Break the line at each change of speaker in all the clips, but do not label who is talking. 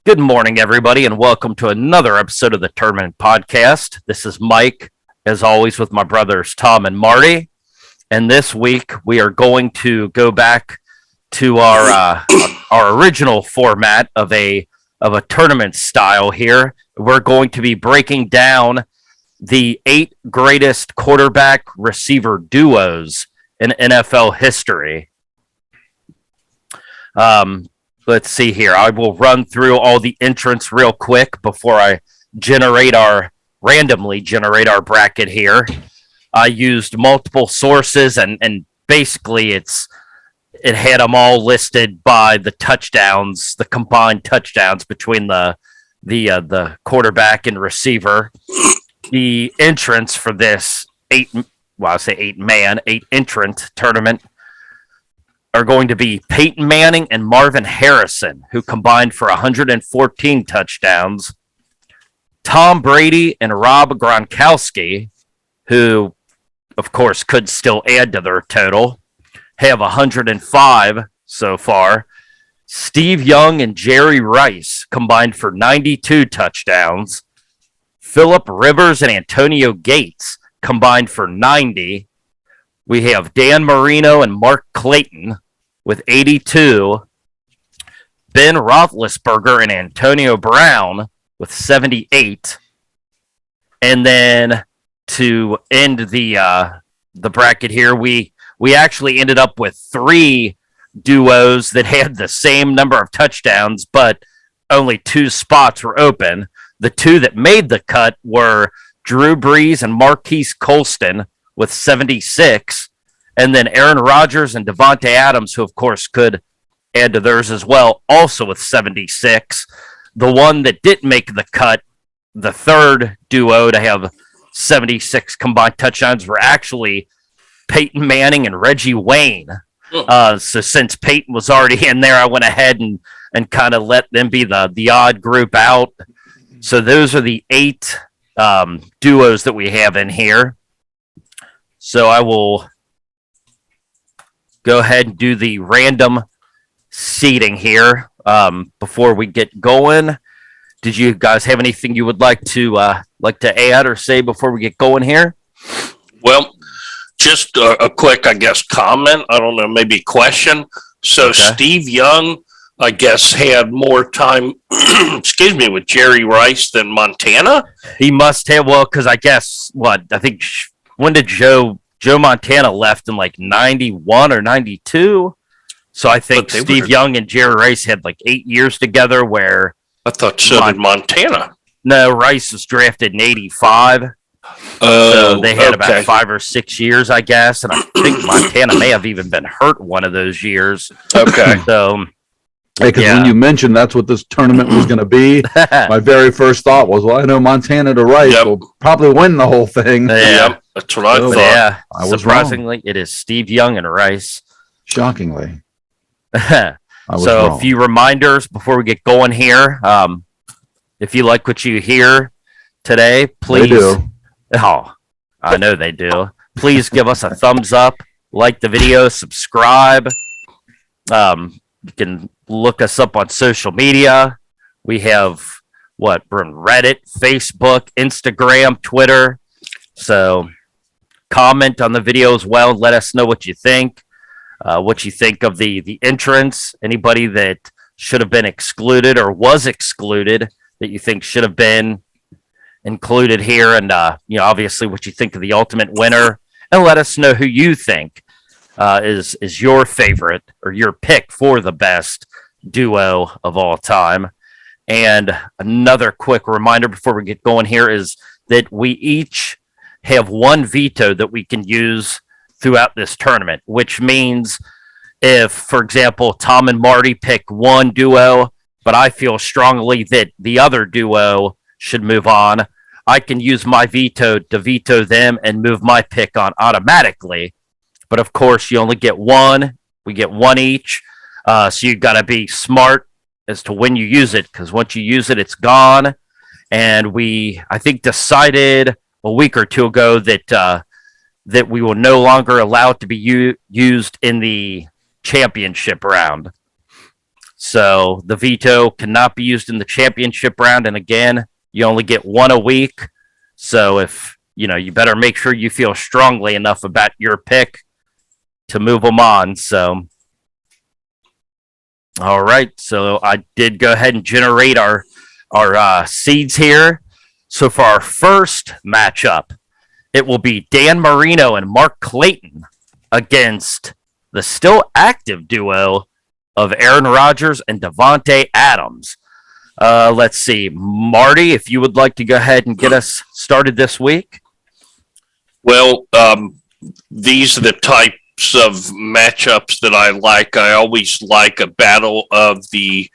Good morning, everybody, and welcome to another episode of the Tournament Podcast. This is Mike, as always, with my brothers Tom and Marty. And this week, we are going to go back to our original format of a tournament style here. We're going to be breaking down the 8 greatest quarterback receiver duos in NFL history. Let's see here. I will run through all the entrants real quick before I randomly generate our bracket here. I used multiple sources and basically it had them all listed by the touchdowns, the combined touchdowns between the quarterback and receiver. The entrants for this 8 entrant tournament are going to be Peyton Manning and Marvin Harrison, who combined for 114 touchdowns. Tom Brady and Rob Gronkowski, who, of course, could still add to their total, have 105 so far. Steve Young and Jerry Rice combined for 92 touchdowns. Phillip Rivers and Antonio Gates combined for 90. We have Dan Marino and Mark Clayton with 82. Ben Roethlisberger and Antonio Brown with 78. And then to end the bracket here, we actually ended up with 3 duos that had the same number of touchdowns, but only 2 spots were open. The 2 that made the cut were Drew Brees and Marquis Colston with 76, and then Aaron Rodgers and Devontae Adams, who, of course, could add to theirs as well, also with 76. The one that didn't make the cut, the third duo to have 76 combined touchdowns, were actually Peyton Manning and Reggie Wayne. So since Peyton was already in there, I went ahead and kind of let them be the odd group out. So those are the 8 duos that we have in here. So I will go ahead and do the random seating here before we get going. Did you guys have anything you would like to add or say before we get going here?
Well, just a quick, I guess, comment. I don't know, maybe question. So okay. Steve Young, I guess, had more time, with Jerry Rice than Montana?
He must have, because I guess, when did Joe Montana left in, 91 or 92? So I think Steve Young and Jerry Rice had, 8 years together where...
I thought so did Montana.
No, Rice was drafted in 85. So they had about 5 or 6 years, I guess, and I think Montana may have even been hurt one of those years.
Okay.
So...
Because when you mentioned that's what this tournament was going to be, my very first thought was, well, I know Montana to Rice will probably win the whole thing.
Yeah, that's what I thought.
Yeah, surprisingly, it is Steve Young and Rice.
Shockingly.
So a few reminders before we get going here. If you like what you hear today, please.
They do.
Oh, I know they do. Please give us a thumbs up, like the video, subscribe. You can look us up on social media. We have we're on Reddit, Facebook, Instagram, Twitter. So comment on the video as well. Let us know what you think. What you think of the entrants. Anybody that should have been excluded or was excluded that you think should have been included here. And, obviously what you think of the ultimate winner. And let us know who you think is your favorite or your pick for the best duo of all time. And another quick reminder before we get going here is that we each have one veto that we can use throughout this tournament, which means if, for example, Tom and Marty pick one duo, but I feel strongly that the other duo should move on, I can use my veto to veto them and move my pick on automatically. But of course, you only get one. We get one each. So you've got to be smart as to when you use it, because once you use it, it's gone. And I think, decided a week or two ago that we will no longer allow it to be used in the championship round. So the veto cannot be used in the championship round. And again, you only get one a week. So if, you better make sure you feel strongly enough about your pick to move them on. So, all right. So I did go ahead and generate our seeds here. So for our first matchup, it will be Dan Marino and Mark Clayton against the still active duo of Aaron Rodgers and Davante Adams. Let's see. Marty, if you would like to go ahead and get us started this week.
Well, these are the types of matchups that I like. I always like a battle of the,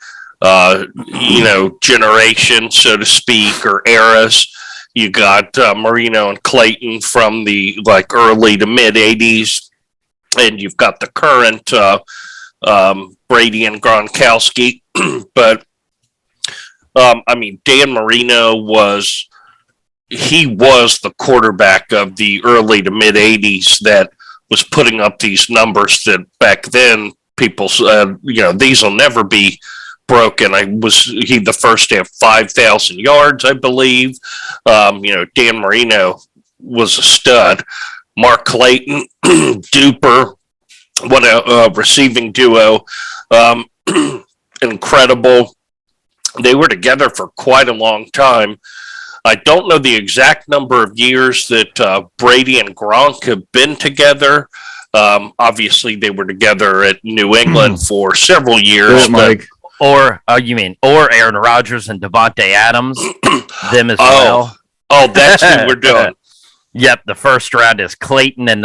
generation, so to speak, or eras. You got Marino and Clayton from the early to mid 80s, and you've got the current Brady and Gronkowski. But Dan Marino was the quarterback of the early to mid 80s that was putting up these numbers that back then people said, these will never be broken. He the first to have 5,000 yards, I believe. Dan Marino was a stud. Mark Clayton, duper. What a receiving duo. Incredible. They were together for quite a long time. I don't know the exact number of years that Brady and Gronk have been together. Obviously, they were together at New England for several years.
Mike.
Or Aaron Rodgers and Davante Adams, them as well.
Oh, that's who we're doing.
Yep, the first round is Clayton and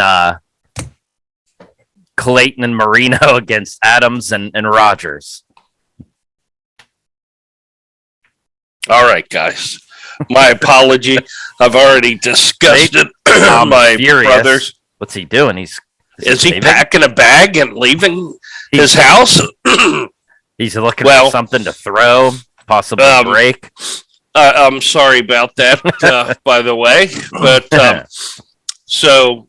Marino against Adams and Rodgers.
All right, guys. My apology. I've already discussed it. My brothers.
What's he doing?
Is he packing a bag and leaving his house?
He's looking for something to throw, possibly break.
I'm sorry about that, by the way. But so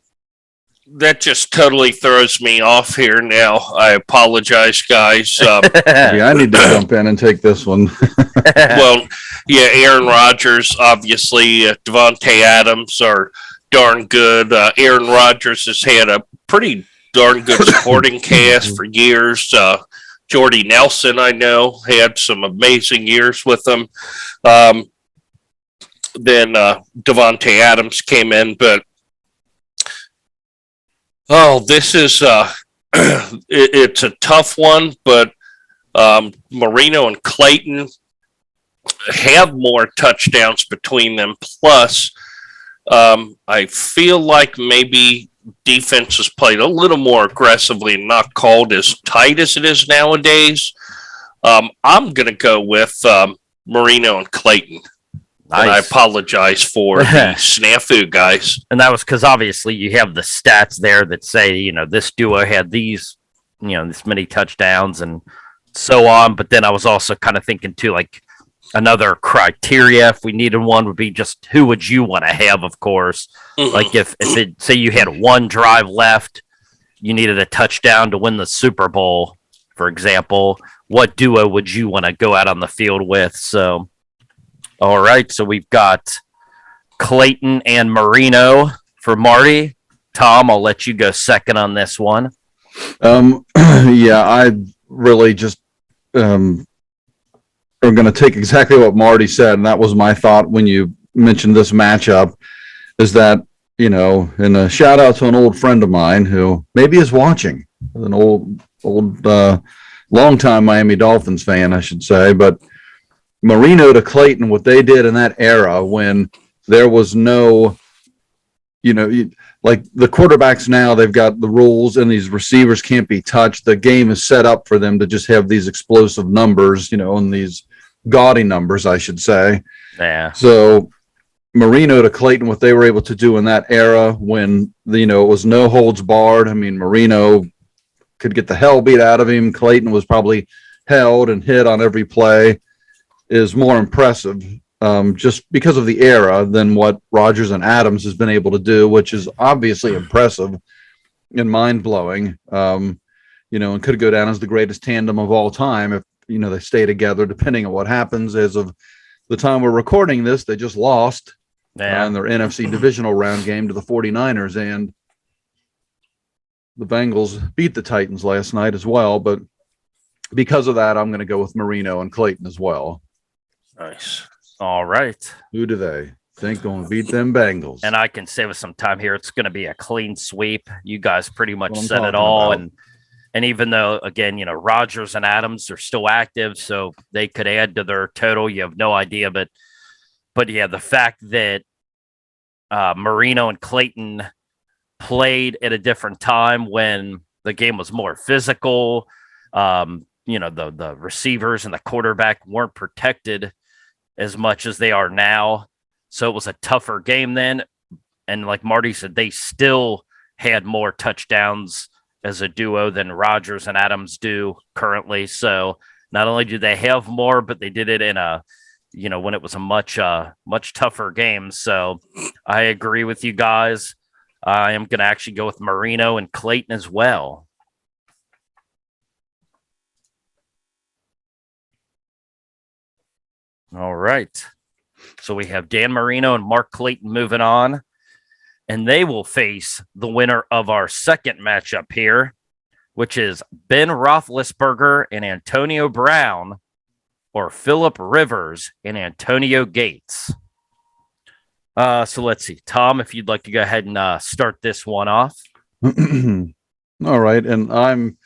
that just totally throws me off here now. I apologize, guys.
I need to jump in and take this one.
Aaron Rodgers, obviously, Davante Adams are darn good. Aaron Rodgers has had a pretty darn good supporting cast for years. Jordy Nelson, I know, had some amazing years with them. Then Davante Adams came in, but this is it's a tough one. But Marino and Clayton have more touchdowns between them. Plus, I feel like maybe defense is played a little more aggressively and not called as tight as it is nowadays. I'm going to go with Marino and Clayton. Nice. And I apologize for the snafu, guys.
And that was because obviously you have the stats there that say, this duo had these, this many touchdowns and so on. But then I was also kind of thinking too, another criteria, if we needed one, would be just who would you want to have, of course. Mm-hmm. If it, say you had one drive left, you needed a touchdown to win the Super Bowl, for example, what duo would you want to go out on the field with? So, all right. So we've got Clayton and Marino for Marty. Tom, I'll let you go second on this one.
I really just I'm going to take exactly what Marty said, and that was my thought when you mentioned this matchup, is that, and a shout out to an old friend of mine who maybe is watching, an old longtime Miami Dolphins fan, I should say, but Marino to Clayton, what they did in that era when there was no, like the quarterbacks now, they've got the rules and these receivers can't be touched. The game is set up for them to just have these explosive numbers, and these gaudy numbers, I should say.
Yeah.
So Marino to Clayton, what they were able to do in that era when, it was no holds barred. I mean, Marino could get the hell beat out of him. Clayton was probably held and hit on every play, is more impressive. Just because of the era than what Rodgers and Adams has been able to do, which is obviously impressive and mind-blowing, and could go down as the greatest tandem of all time they stay together depending on what happens. As of the time we're recording this, they just lost in their NFC divisional round game to the 49ers, and the Bengals beat the Titans last night as well. But because of that, I'm going to go with Marino and Clayton as well.
Nice.
All right.
Who do they think going to beat them Bengals?
And I can save us some time here. It's going to be a clean sweep. You guys pretty much said it
talking
all.
about.
And even though, again, Rodgers and Adams are still active, so they could add to their total. You have no idea. But yeah, the fact that Marino and Clayton played at a different time when the game was more physical, the receivers and the quarterback weren't protected as much as they are now. So it was a tougher game then. And like Marty said, they still had more touchdowns as a duo than Rodgers and Adams do currently. So not only do they have more, but they did it in a, when it was a much tougher game. So I agree with you guys. I am going to actually go with Marino and Clayton as well. All right. So we have Dan Marino and Mark Clayton moving on, and they will face the winner of our second matchup here, which is Ben Roethlisberger and Antonio Brown, or Phillip Rivers and Antonio Gates. So let's see. Tom, if you'd like to go ahead and start this one off.
All right. And I'm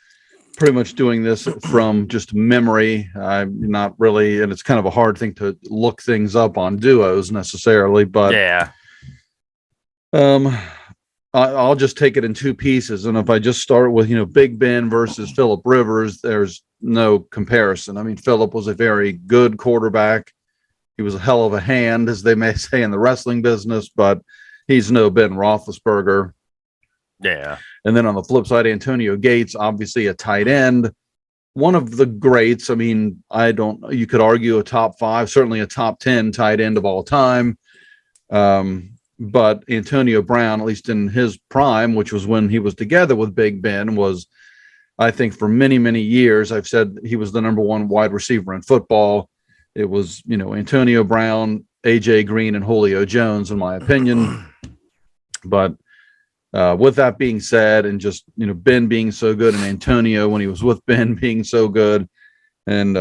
pretty much doing this from just memory. I'm not really, and it's kind of a hard thing to look things up on duos necessarily, but
yeah.
I'll just take it in two pieces. And if I just start with, Big Ben versus Phillip Rivers, there's no comparison. I mean, Phillip was a very good quarterback. He was a hell of a hand, as they may say in the wrestling business, but he's no Ben Roethlisberger.
Yeah.
And then on the flip side, Antonio Gates, obviously a tight end, one of the greats. I mean, you could argue a top 5, certainly a top 10 tight end of all time. But Antonio Brown, at least in his prime, which was when he was together with Big Ben, was, I think, for many, many years, I've said he was the number one wide receiver in football. It was, Antonio Brown, AJ Green, and Julio Jones, in my opinion. But with that being said, and just, Ben being so good and Antonio when he was with Ben being so good, and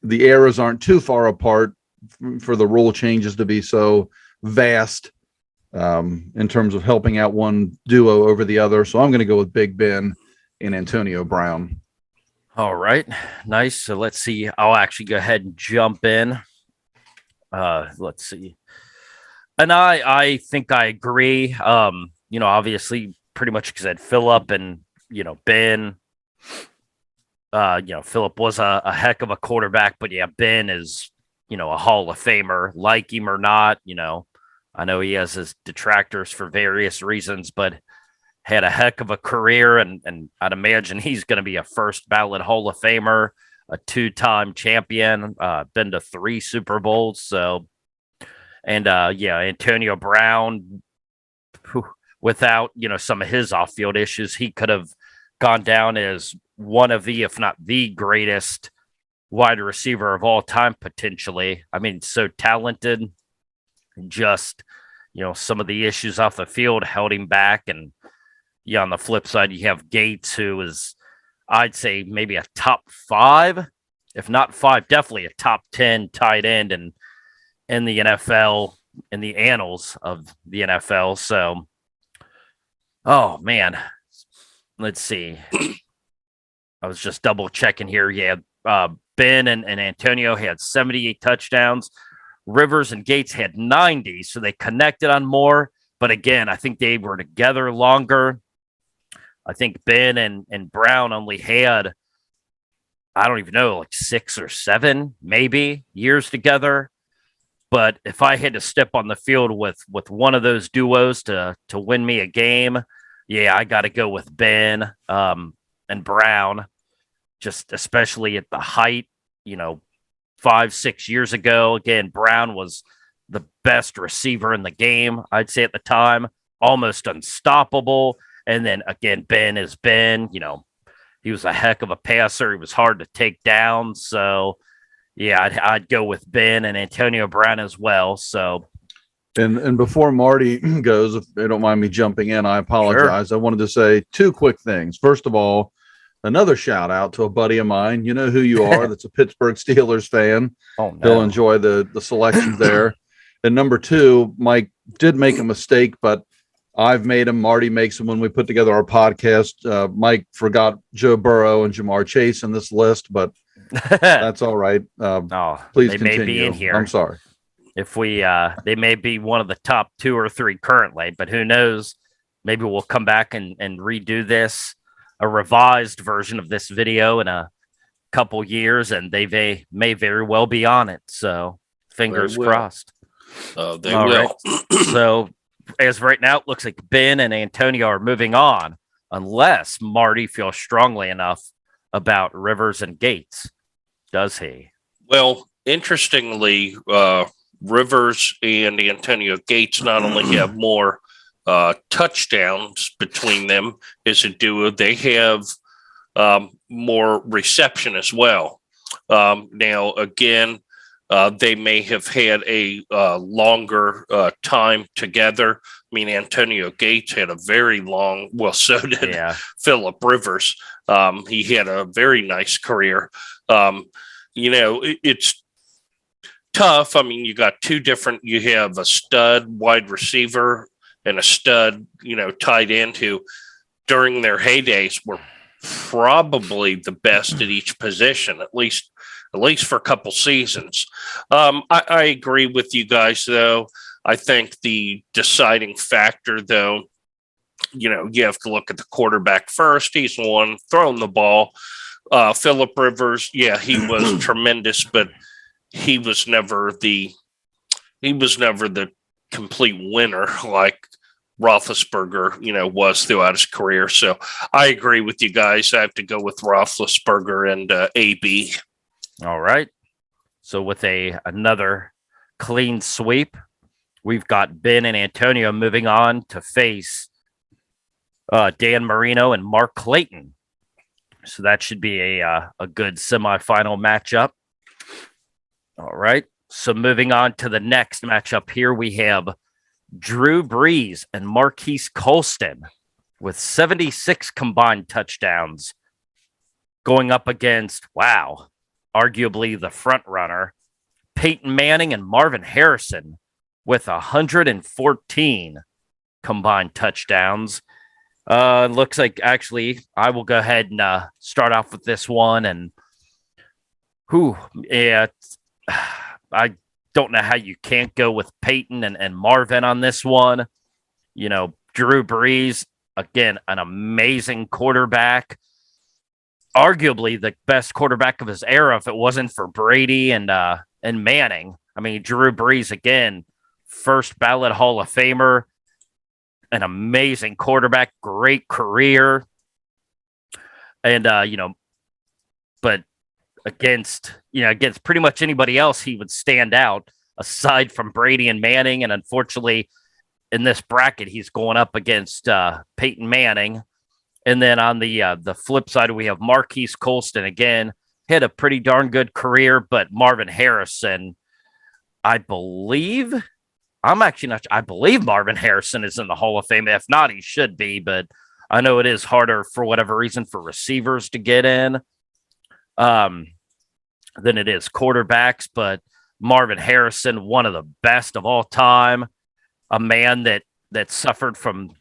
the eras aren't too far apart for the rule changes to be so vast in terms of helping out one duo over the other. So I'm going to go with Big Ben and Antonio Brown.
All right. Nice. So let's see. I'll actually go ahead and jump in. Let's see. And I think I agree. Obviously pretty much because I had Phillip and, Ben. Phillip was a heck of a quarterback, but yeah, Ben is, a Hall of Famer, like him or not. I know he has his detractors for various reasons, but had a heck of a career, and I'd imagine he's going to be a first ballot Hall of Famer, a 2-time champion, been to 3 Super Bowls. So, and Antonio Brown, without, some of his off-field issues, he could have gone down as one of the, if not the greatest wide receiver of all time, potentially. I mean, so talented, just, some of the issues off the field held him back. And yeah, on the flip side, you have Gates, who is, I'd say, maybe a top 5, if not 5, definitely a top 10 tight end in the NFL, in the annals of the NFL. So, oh man, let's see. I was just double checking here. Yeah, Ben and Antonio had 78 touchdowns. Rivers and Gates had 90, so they connected on more. But again, I think they were together longer. I think Ben and Brown only had, I don't even know, like 6 or 7, maybe, years together. But if I had to step on the field with one of those duos to win me a game, yeah, I got to go with Ben and Brown, just especially at the height, 5-6 years ago. Again, Brown was the best receiver in the game, I'd say at the time, almost unstoppable. And then again, Ben is Ben, he He was a heck of a passer. He was hard to take down. So, yeah, I'd go with Ben and Antonio Brown as well. So,
And before Marty goes, if they don't mind me jumping in, I apologize.
Sure.
I wanted to say two quick things. First of all, another shout out to a buddy of mine. You know who you are. That's a Pittsburgh Steelers fan.
Oh, no.
He'll enjoy the selections there. And number two, Mike did make a mistake, but I've made him. Marty makes him when we put together our podcast. Mike forgot Joe Burrow and Jamar Chase in this list, but that's all right. Please
they
continue.
may be in here.
I'm sorry.
If we, they may be one of the top 2 or 3 currently, but who knows? Maybe we'll come back and redo this, a revised version of this video in a couple years, and they may very well be on it. So fingers crossed.
They will.
Right. So as of right now, it looks like Ben and Antonio are moving on, unless Marty feels strongly enough about Rivers and Gates. Does he?
Well, interestingly, Rivers and Antonio Gates not only have more touchdowns between them as a duo, they have more reception as well. Now, again, they may have had a longer time together. I mean, Antonio Gates had a very long, well, so did Phillip Rivers. He had a very nice career. It's tough. I mean, you got you have a stud wide receiver and a stud, tight end who during their heydays were probably the best at each position, at least for a couple seasons. I agree with you guys, though. I think the deciding factor, though, you have to look at the quarterback first. He's the one throwing the ball. Phillip Rivers, he was tremendous, but he was never the complete winner like Roethlisberger, was throughout his career. So I agree with you guys. I have to go with Roethlisberger and AB.
All right. So with another clean sweep, we've got Ben and Antonio moving on to face Dan Marino and Mark Clayton. So that should be a good semifinal matchup. All right. So moving on to the next matchup here, we have Drew Brees and Marquis Colston with 76 combined touchdowns going up against, arguably the front runner, Peyton Manning and Marvin Harrison with 114 combined touchdowns. Looks like actually I will go ahead and start off with this one. And I don't know how you can't go with Peyton and Marvin on this one. Drew Brees, again, an amazing quarterback. Arguably the best quarterback of his era if it wasn't for Brady and Manning. I mean, Drew Brees, again, first ballot Hall of Famer, an amazing quarterback, great career. And, but against pretty much anybody else, he would stand out aside from Brady and Manning. And unfortunately, in this bracket, he's going up against Peyton Manning. And then on the flip side, we have Marquis Colston. Again, had a pretty darn good career, but Marvin Harrison, I believe Marvin Harrison is in the Hall of Fame. If not, he should be, but I know it is harder for whatever reason for receivers to get in than it is quarterbacks. But Marvin Harrison, one of the best of all time, a man that suffered from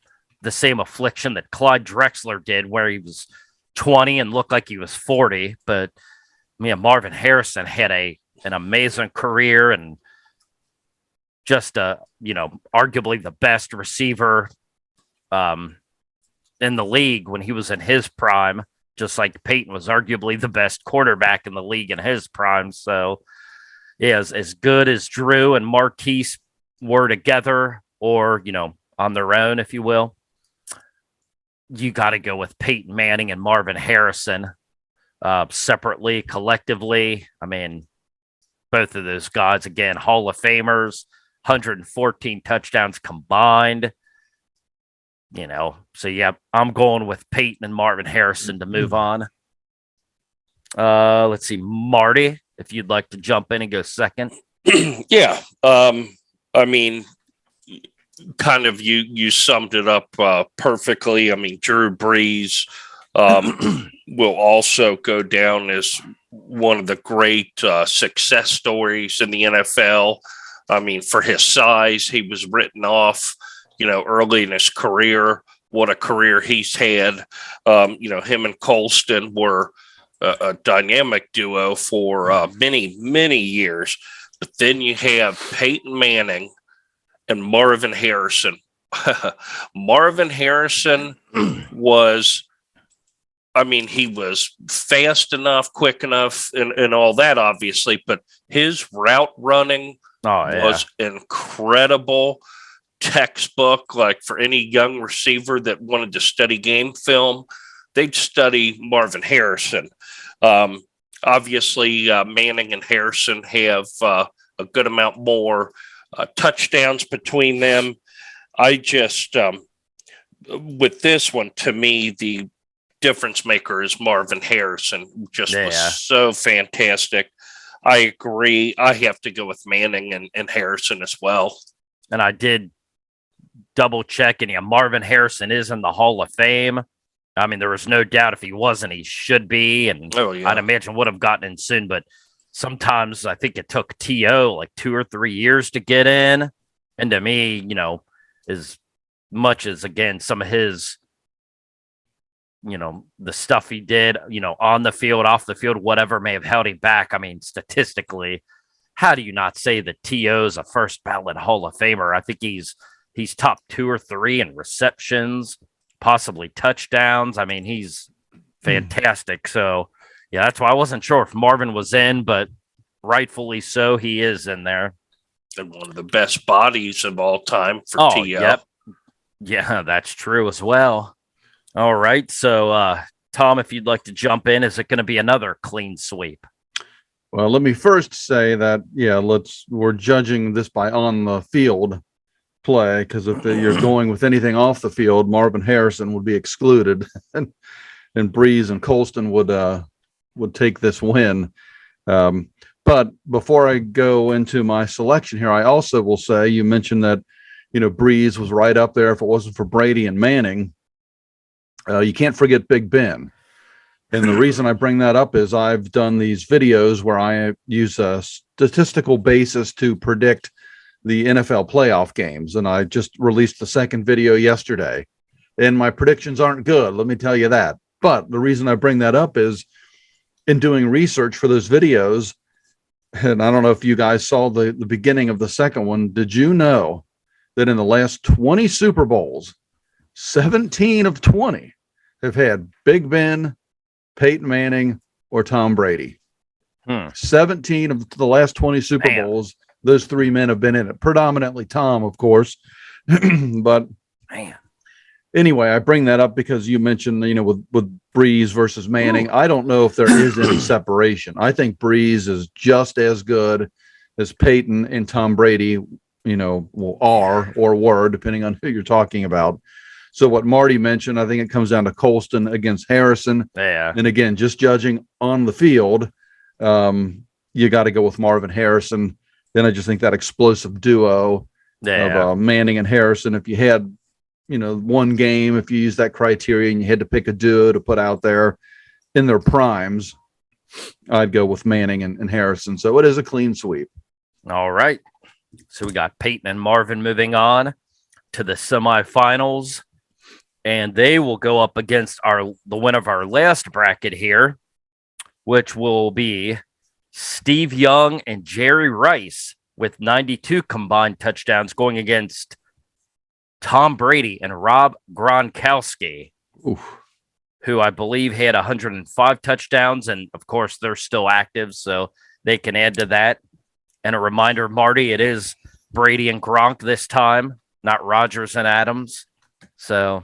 the same affliction that Clyde Drexler did, where he was 20 and looked like he was 40. But Marvin Harrison had an amazing career and just arguably the best receiver in the league when he was in his prime, just like Peyton was arguably the best quarterback in the league in his prime. So as good as Drew and Marquise were together, or on their own, if you will, you got to go with Peyton Manning and Marvin Harrison separately, collectively. I mean, both of those guys, again, Hall of Famers, 114 touchdowns combined. So, I'm going with Peyton and Marvin Harrison to move on. Let's see, Marty, if you'd like to jump in and go second.
Yeah. I mean, kind of you summed it up perfectly. I mean, Drew Brees will also go down as one of the great success stories in the NFL. I mean, for his size, he was written off, early in his career. What a career he's had. Him and Colston were a dynamic duo for many, many years. But then you have Peyton Manning and Marvin Harrison. Marvin Harrison was, he was fast enough, quick enough, and all that, obviously, but his route running was incredible. Textbook, like for any young receiver that wanted to study game film, they'd study Marvin Harrison. Obviously, Manning and Harrison have a good amount more touchdowns between them. I just, with this one, to me, the difference maker is Marvin Harrison. Was so fantastic. I agree. I have to go with Manning and Harrison as well.
And I did double check, and Marvin Harrison is in the Hall of Fame. I mean, there was no doubt if he wasn't, he should be. And I'd imagine would have gotten in soon, but sometimes I think it took T.O. like 2 or 3 years to get in. And to me, as much as, again, some of his, the stuff he did, on the field, off the field, whatever may have held him back. I mean, statistically, how do you not say that T.O.'s a first ballot Hall of Famer? I think he's top 2 or 3 in receptions, possibly touchdowns. I mean, he's fantastic. So, yeah, that's why I wasn't sure if Marvin was in, but rightfully so, he is in there.
And one of the best bodies of all time for T.O.
Yep. Yeah, that's true as well. All right. So, Tom, if you'd like to jump in, is it going to be another clean sweep?
Well, let me first say that, we're judging this by on the field play, because if you're going with anything off the field, Marvin Harrison would be excluded, and Brees and Colston would take this win. But before I go into my selection here, I also will say, you mentioned that Brees was right up there if it wasn't for Brady and Manning. You can't forget Big Ben. And the reason I bring that up is I've done these videos where I use a statistical basis to predict the NFL playoff games. And I just released the second video yesterday. And my predictions aren't good, let me tell you that. But the reason I bring that up is in doing research for those videos, and I don't know if you guys saw the beginning of the second one, did you know that in the last 20 Super Bowls, 17 of 20 have had Big Ben, Peyton Manning, or Tom Brady? 17 of the last 20 Super Bowls, those 3 men have been in it. Predominantly Tom, of course. But anyway, I bring that up because you mentioned, with Brees versus Manning. I don't know if there is any separation. I think Brees is just as good as Peyton and Tom Brady, are or were, depending on who you're talking about. So what Marty mentioned, I think it comes down to Colston against Harrison.
Yeah.
And again, just judging on the field, you got to go with Marvin Harrison. Then I just think that explosive duo of Manning and Harrison, if you had, one game, if you use that criteria and you had to pick a duo to put out there in their primes, I'd go with Manning and Harrison. So it is a clean sweep.
All right. So we got Peyton and Marvin moving on to the semifinals, and they will go up against the winner of our last bracket here, which will be Steve Young and Jerry Rice with 92 combined touchdowns, going against Tom Brady and Rob Gronkowski, who I believe had 105 touchdowns. And of course, they're still active, so they can add to that. And a reminder, Marty, it is Brady and Gronk this time, not Rodgers and Adams. So,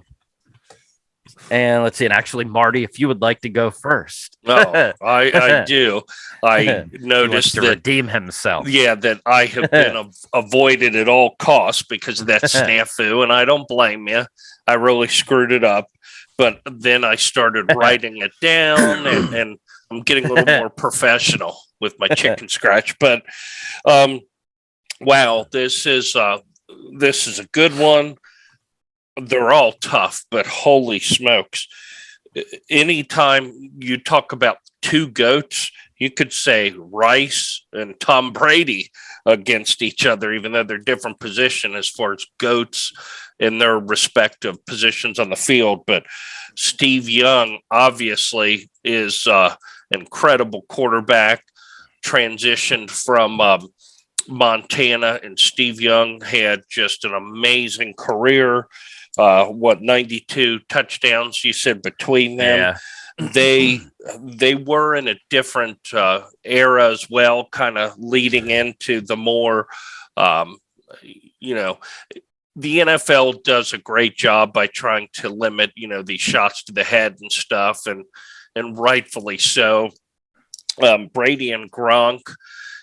and let's see. And actually, Marty, if you would like to go first.
No, I do. I noticed
to
that
redeem himself.
Yeah, that I have been avoided at all costs because of that snafu, and I don't blame you. I really screwed it up. But then I started writing it down, and I'm getting a little more professional with my chicken scratch, but wow, this is a good one. They're all tough, but holy smokes. Anytime you talk about two GOATs, you could say Rice and Tom Brady against each other, even though they're different position as far as GOATs in their respective positions on the field. But Steve Young obviously is incredible quarterback, transitioned from Montana, and Steve Young had just an amazing career. 92 touchdowns you said between them. Yeah. They were in a different era as well, kind of leading into the more the NFL does a great job by trying to limit these shots to the head and stuff, and rightfully so. Brady and Gronk,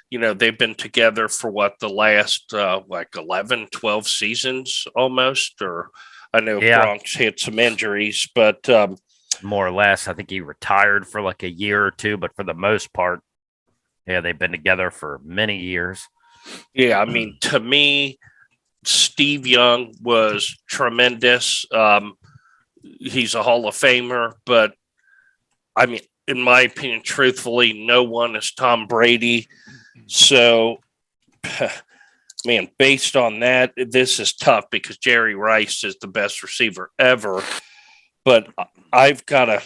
they've been together for the last 11, 12 seasons almost, or I know Gronk's had some injuries, but
more or less, I think he retired for like a year or two, but for the most part, they've been together for many years.
Yeah, I mean, to me, Steve Young was tremendous. He's a Hall of Famer, but I mean, in my opinion, truthfully, no one is Tom Brady. So, man, based on that, this is tough because Jerry Rice is the best receiver ever. But I've got to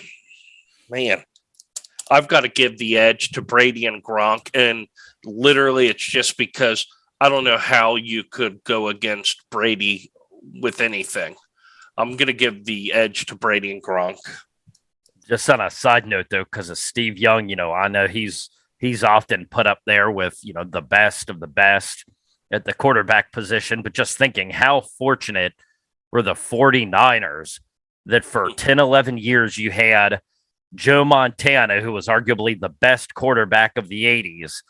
give the edge to Brady and Gronk. And literally, it's just because I don't know how you could go against Brady with anything. I'm going to give the edge to Brady and Gronk.
Just on a side note, though, because of Steve Young, I know he's often put up there with, the best of the best at the quarterback position. But just thinking how fortunate were the 49ers that for 10, 11 years you had Joe Montana, who was arguably the best quarterback of the 80s.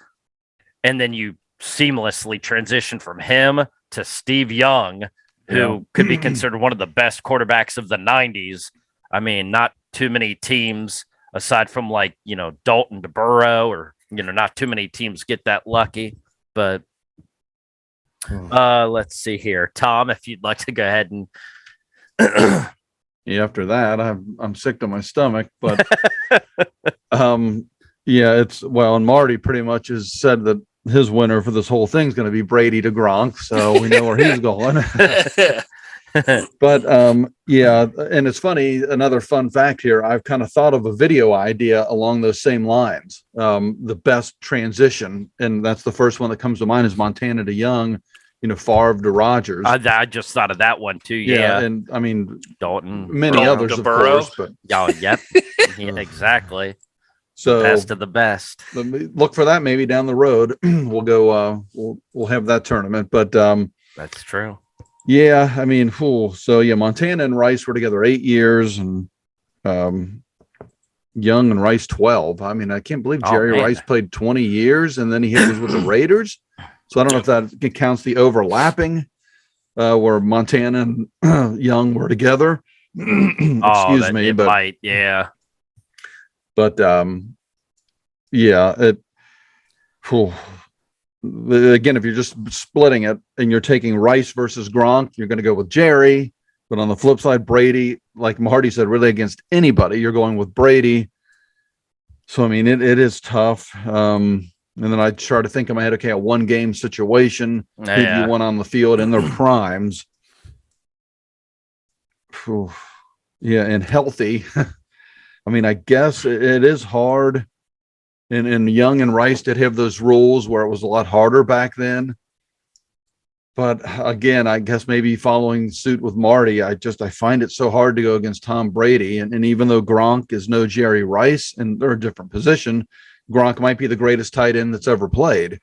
And then you seamlessly transitioned from him to Steve Young, who could be considered one of the best quarterbacks of the 90s. I mean, not too many teams aside from Dalton to Burrow, or, not too many teams get that lucky. But let's see here. Tom, if you'd like to go ahead and
after that, I'm sick to my stomach, but and Marty pretty much has said that his winner for this whole thing is going to be Brady to Gronk, so we know where he's going. But and it's funny, another fun fact here, I've kind of thought of a video idea along those same lines. The best transition, and that's the first one that comes to mind, is Montana to Young, Favre to Rodgers.
I just thought of that one too. Yeah,
and I mean
Dalton,
many others, of course. But
yep, exactly.
So
best of the best.
Look for that maybe down the road. We'll go. We'll have that tournament. But
that's true.
Yeah, I mean, so Montana and Rice were together 8 years, and Young and Rice 12. I mean, I can't believe Jerry Rice played 20 years, and then he was with the Raiders. So I don't know if that counts the overlapping, where Montana and Young were together. Excuse me, but
might, yeah.
But again, if you're just splitting it and you're taking Rice versus Gronk, you're going to go with Jerry. But on the flip side, Brady, like Marty said, really against anybody, you're going with Brady. So I mean, it is tough. And then I try to think in my head, okay, a one game situation, who do you want on the field in their primes? And healthy. I mean, I guess it is hard. And Young and Rice did have those rules where it was a lot harder back then. But again, I guess maybe following suit with Marty, I find it so hard to go against Tom Brady. And even though Gronk is no Jerry Rice and they're a different position, Gronk might be the greatest tight end that's ever played.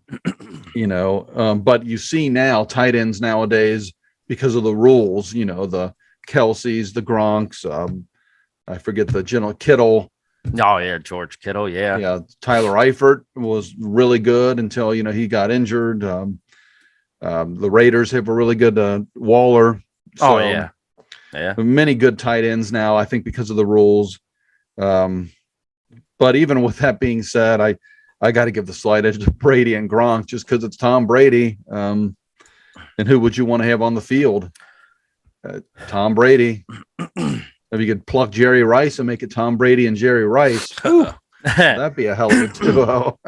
But you see now tight ends nowadays, because of the rules, the Kelseys, the Gronks, I forget the General Kittle.
Oh yeah, George Kittle. Yeah.
Yeah. Tyler Eifert was really good until, he got injured. The Raiders have a really good Waller. So, yeah. Many good tight ends now, I think, because of the rules. But even with that being said, I got to give the slight edge to Brady and Gronk just because it's Tom Brady. And who would you want to have on the field? Tom Brady. If you could pluck Jerry Rice and make it Tom Brady and Jerry Rice, that'd be a hell of a duo.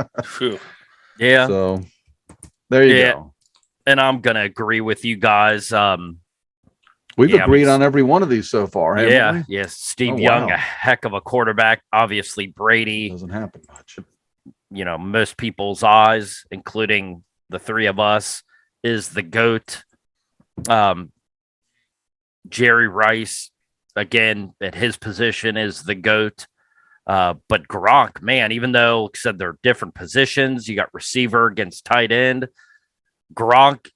Yeah.
So there you go.
And I'm going to agree with you guys.
We've agreed on every one of these so far, haven't we?
Yes. Steve Young, a heck of a quarterback. Obviously, Brady.
Doesn't happen much.
Most people's eyes, including the three of us, is the GOAT. Jerry Rice, again, at his position, is the GOAT. But Gronk, man, even though, like I said, they're different positions, you got receiver against tight end. Gronk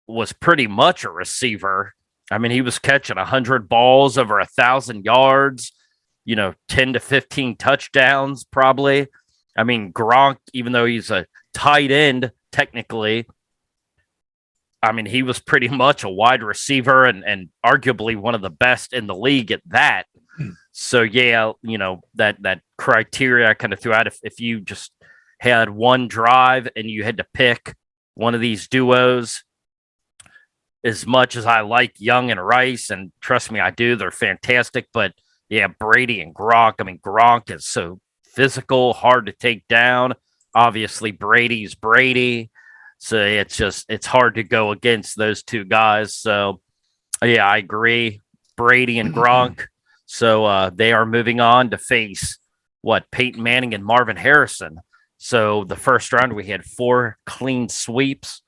was pretty much a receiver. I mean, he was catching 100 balls over 1,000 yards, 10 to 15 touchdowns, probably. I mean, Gronk, even though he's a tight end, technically, I mean, he was pretty much a wide receiver and arguably one of the best in the league at that. So, yeah, that criteria I kind of threw out. If you just had one drive and you had to pick one of these duos, as much as I like Young and Rice, and trust me, I do, they're fantastic. But, yeah, Brady and Gronk. I mean, Gronk is so physical, hard to take down. Obviously, Brady's Brady. So it's hard to go against those two guys. So, yeah, I agree. Brady and Gronk. So they are moving on to face Peyton Manning and Marvin Harrison. So the first round, we had 4 clean sweeps.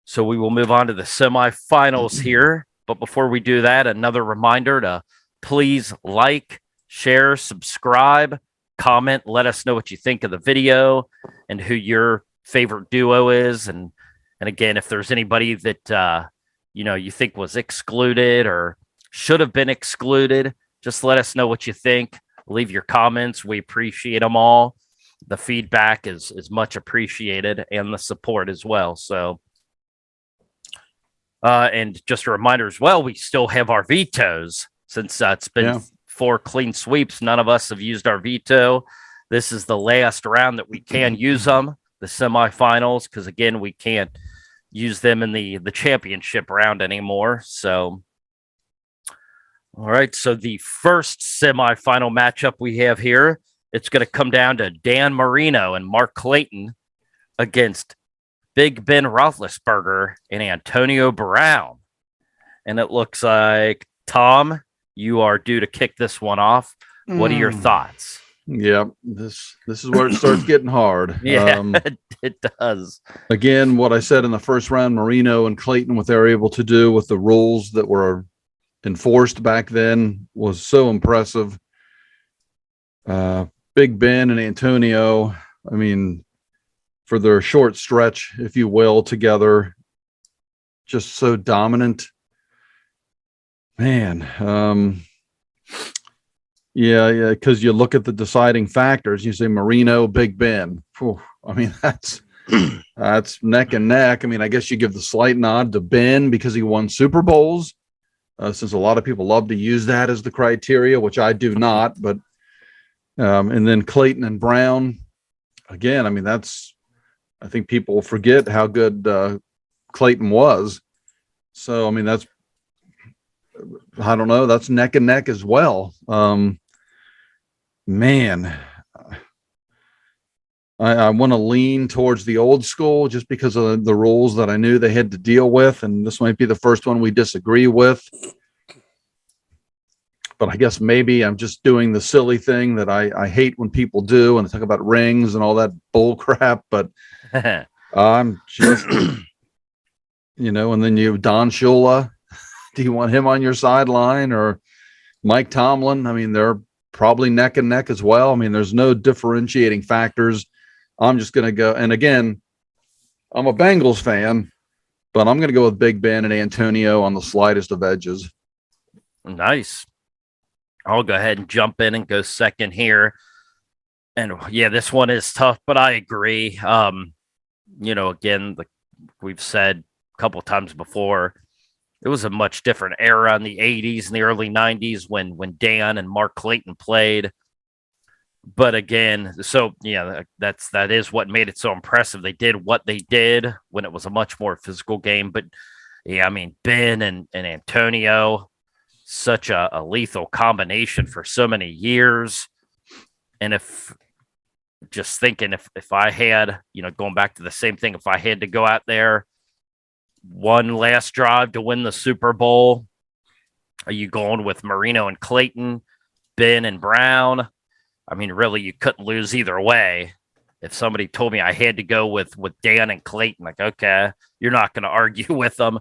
So we will move on to the semifinals here. But before we do that, another reminder to please like, share, subscribe, comment, let us know what you think of the video and who your favorite duo is. And again, if there's anybody that, you think was excluded or should have been excluded, just let us know what you think. Leave your comments. We appreciate them all. The feedback is much appreciated and the support as well. So, and just a reminder as well, we still have our vetoes since it's been 4 clean sweeps. None of us have used our veto. This is the last round that we can use them, the semifinals, because again, we can't use them in the championship round anymore. So, all right. So the first semifinal matchup we have here, it's going to come down to Dan Marino and Mark Clayton against Big Ben Roethlisberger and Antonio Brown. And it looks like, Tom, you are due to kick this one off. What are your thoughts?
Yeah, this is where it starts getting hard.
Yeah, it does.
Again, what I said in the first round, Marino and Clayton, what they were able to do with the rules that were enforced back then was so impressive. Big Ben and Antonio, I mean, for their short stretch, if you will, together, just so dominant. Man, yeah, because you look at the deciding factors, you say Marino, Big Ben. Whew, I mean, that's neck and neck. I mean, I guess you give the slight nod to Ben because he won Super Bowls. Since a lot of people love to use that as the criteria, which I do not, but and then Clayton and Brown, again, I mean, I think people forget how good Clayton was. So, I mean, I don't know, that's neck and neck as well. Man, I want to lean towards the old school just because of the rules that I knew they had to deal with. And this might be the first one we disagree with. But I guess maybe I'm just doing the silly thing that I hate when people do and they talk about rings and all that bull crap. But I'm just, and then you have Don Shula. Do you want him on your sideline or Mike Tomlin? I mean, they're probably neck and neck as well. I mean, there's no differentiating factors. I'm just going to go. And again, I'm a Bengals fan, but I'm going to go with Big Ben and Antonio on the slightest of edges.
Nice. I'll go ahead and jump in and go second here. And yeah, this one is tough, but I agree. Again, we've said a couple of times before, it was a much different era in the 80s and the early 90s when Dan and Mark Clayton played. But again, so yeah, that is what made it so impressive. They did what they did when it was a much more physical game. But yeah, I mean, Ben and Antonio, such a lethal combination for so many years. And if just thinking if I had, going back to the same thing, if I had to go out there one last drive to win the Super Bowl, are you going with Marino and Clayton, Ben and Brown? I mean, really, you couldn't lose either way. If somebody told me I had to go with Dan and Clayton, like, okay, you're not going to argue with them.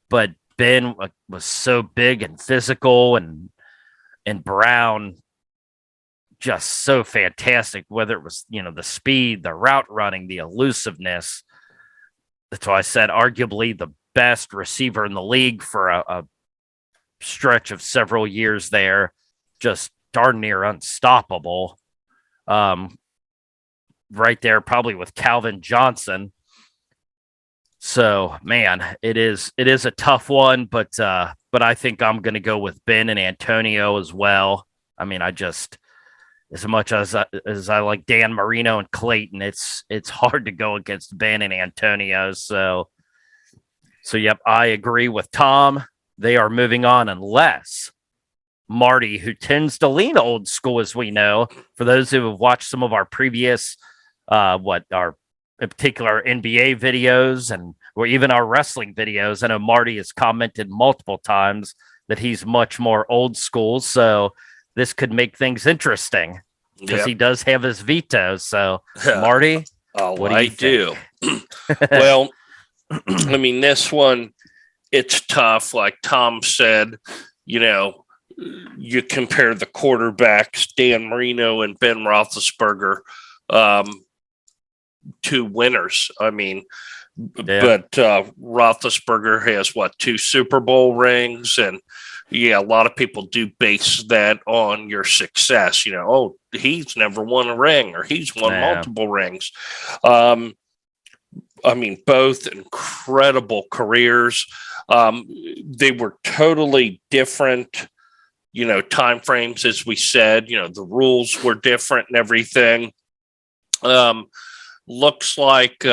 But Ben was so big and physical, and Brown just so fantastic, whether it was, the speed, the route running, the elusiveness. That's why I said arguably the best receiver in the league for a stretch of several years there. Just darn near unstoppable. Right there, probably with Calvin Johnson. So, man, it is a tough one, but I think I'm going to go with Ben and Antonio as well. I mean, as much as I like Dan Marino and Clayton, it's hard to go against Ben and Antonio. So yep, I agree with Tom. They are moving on unless Marty, who tends to lean old school, as we know, for those who have watched some of our previous, our in particular NBA videos or even our wrestling videos. I know Marty has commented multiple times that he's much more old school. So this could make things interesting because he does have his veto. So, Marty, what do you think?
Well, I mean, this one, it's tough. Like Tom said, you compare the quarterbacks, Dan Marino and Ben Roethlisberger, two winners. I mean, but Roethlisberger has 2 Super Bowl rings, and a lot of people do base that on your success. He's never won a ring, or he's won multiple rings. I mean, both incredible careers. They were totally different, time frames, as we said. The rules were different and everything. Looks like